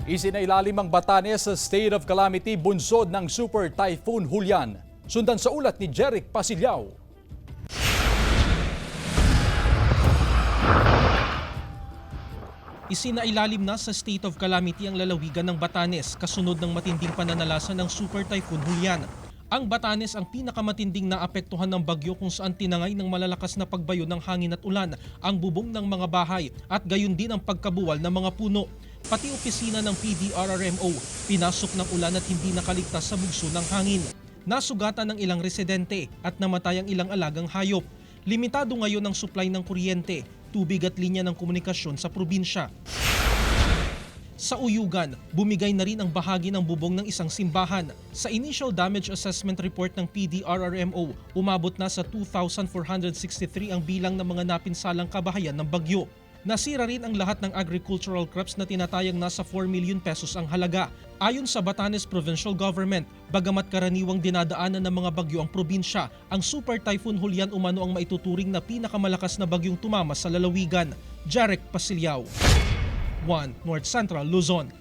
Isinailalim ang Batanes sa state of calamity bunsod ng Super Typhoon Julian. Sundan sa ulat ni Jeric Pasilyao. Isinailalim na sa state of calamity ang lalawigan ng Batanes kasunod ng matinding pananalasa ng Super Typhoon Julian. Ang Batanes ang pinakamatinding naapektuhan ng bagyo kung saan tinangay ng malalakas na pagbayo ng hangin at ulan ang bubong ng mga bahay at gayon din ang pagkabuwal ng mga puno. Pati opisina ng PDRRMO pinasok ng ulan at hindi nakaligtas sa bugso ng hangin. Nasugatan ng ilang residente at namatay ang ilang alagang hayop. Limitado ngayon ang supply ng kuryente, tubig at linya ng komunikasyon sa probinsya. Sa Uyugan, bumigay na rin ang bahagi ng bubong ng isang simbahan. Sa initial damage assessment report ng PDRRMO, umabot na sa 2,463 ang bilang ng mga napinsalang kabahayan ng bagyo. Nasira rin ang lahat ng agricultural crops na tinatayang nasa 4 million pesos ang halaga. Ayon sa Batanes Provincial Government, bagamat karaniwang dinadaanan ng mga bagyo ang probinsya, ang Super Typhoon Julian umano ang maituturing na pinakamalakas na bagyong tumama sa lalawigan. Jeric Pasilyao, 1 North Central Luzon.